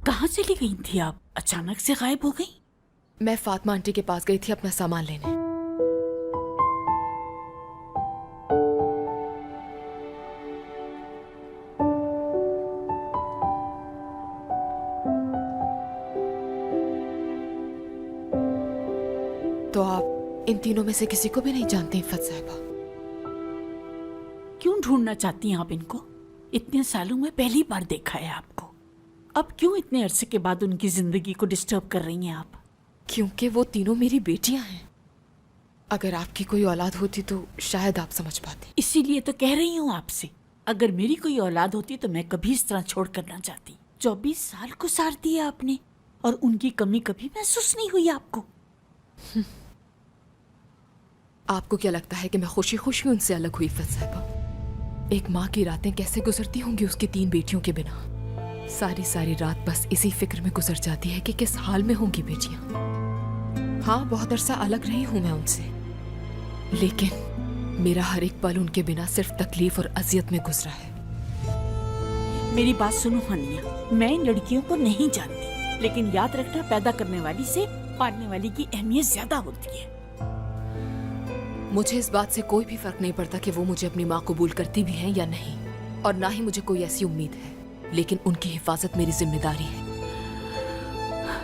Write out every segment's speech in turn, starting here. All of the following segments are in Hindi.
कहाँ चली गई थी आप? अचानक से गायब हो गई। मैं फातिमा आंटी के पास गई थी अपना सामान लेने। तो आप इन तीनों में से किसी को भी नहीं जानती इफ़त साहिबा? क्यों ढूंढना चाहती हैं आप इनको? इतने सालों में पहली बार देखा है आपको। अब क्यों इतने अरसे के बाद उनकी जिंदगी को डिस्टर्ब कर रही हैं आप? क्योंकि वो तीनों मेरी बेटियां हैं। अगर आपकी कोई औलाद होती तो शायद आप समझ पाती। इसीलिए तो कह रही हूँ आपसे, अगर मेरी कोई औलाद होती तो मैं कभी इस तरह छोड़ कर ना जाती। 24 साल गुजार दिया आपने और उनकी कमी कभी महसूस नहीं हुई आपको? आपको क्या लगता है कि मैं खुशी खुशी उनसे अलग हुई इफ़त साहिबा? एक माँ की रातें कैसे गुजरती होंगी उसकी 3 बेटियों के बिना? सारी सारी रात बस इसी फिक्र में गुजर जाती है कि किस हाल में होंगी बेटियां। हाँ, बहुत अरसा अलग रही हूं मैं उनसे, लेकिन मेरा हर एक पल उनके बिना सिर्फ तकलीफ और अजियत में गुजरा है। मेरी बात सुनो हानिया, मैं इन लड़कियों को नहीं जानती, लेकिन याद रखना, पैदा करने वाली से पालने वाली की अहमियत ज्यादा होती है। मुझे इस बात से कोई भी फर्क नहीं पड़ता कि वो मुझे अपनी माँ कबूल करती भी हैं या नहीं, और ना ही मुझे कोई ऐसी उम्मीद है, लेकिन उनकी हिफाजत मेरी जिम्मेदारी है।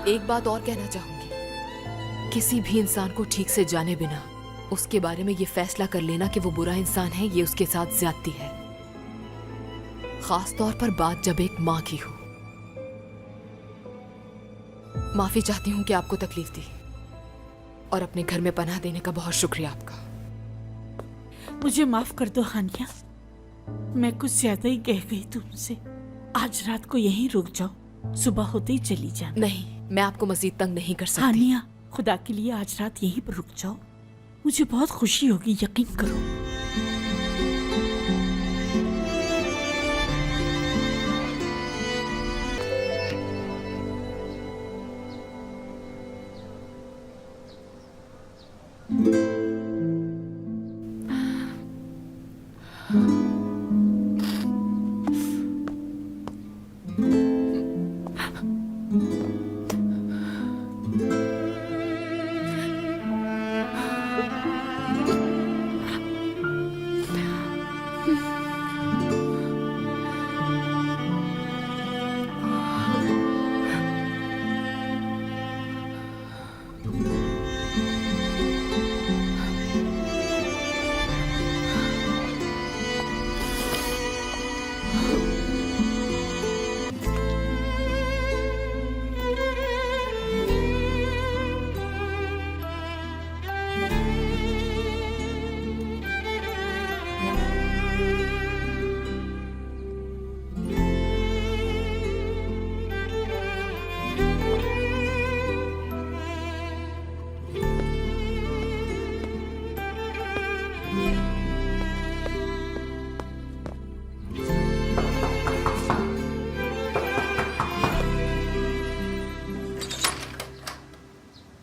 एक बात और कहना चाहूंगी, किसी भी इंसान को ठीक से जाने बिना उसके बारे में ये फैसला कर लेना कि वो बुरा इंसान है, ये उसके साथ ज्यादती है, खास तौर पर बात जब एक माँ की हो। माफी चाहती हूँ कि आपको तकलीफ दी, और अपने घर में पनाह देने का बहुत शुक्रिया आपका। मुझे माफ कर दो हानिया, मैं कुछ ज्यादा ही कह गई तुमसे। आज रात को यहीं रुक जाओ, सुबह होते ही चली जाना। नहीं, मैं आपको मजीद तंग नहीं कर सकती। हानिया, खुदा के लिए आज रात यहीं पर रुक जाओ, मुझे बहुत खुशी होगी, यकीन करो।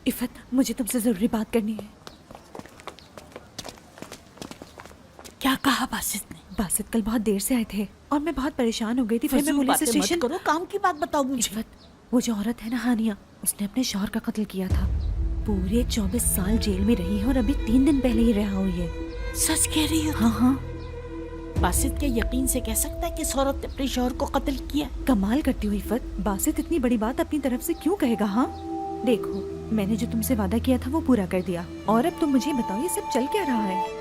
इफ़त, मुझे तुमसे जरूरी बात करनी है। क्या कहा बासित ने? बासित कल बहुत देर से आए थे और मैं बहुत परेशान हो गई थी। फिर मैं फजूल पुलिस बातें स्टेशन। मत करो, काम की बात बताओ मुझे। इफ़त, वो जो औरत है ना हानिया, उसने अपने शौहर का कत्ल किया था। पूरे 24 साल जेल में रही है और अभी 3 दिन पहले ही रिहा हुई है। सच कह रही हो? हाँ हाँ, बासित क्या यकीन से कह सकता है कि इस औरत ने अपने शौहर को कत्ल किया? कमाल करती हुई इफ़त, बासित इतनी बड़ी बात अपनी तरफ से क्यों कहेगा? हाँ देखो, मैंने जो तुमसे वादा किया था वो पूरा कर दिया, और अब तुम मुझे बताओ ये सब चल क्या रहा है?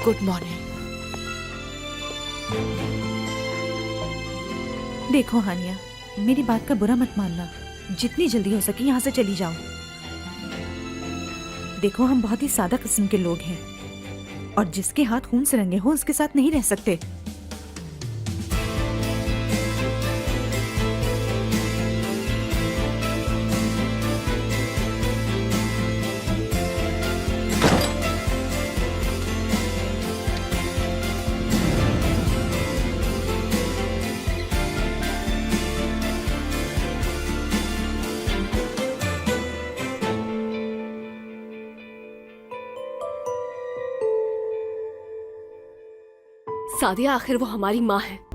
Good morning. देखो हानिया, मेरी बात का बुरा मत मानना, जितनी जल्दी हो सके यहाँ से चली जाओ। देखो, हम बहुत ही सादा किस्म के लोग हैं और जिसके हाथ खून से रंगे हो उसके साथ नहीं रह सकते। सादिया, आखिर वो हमारी माँ है।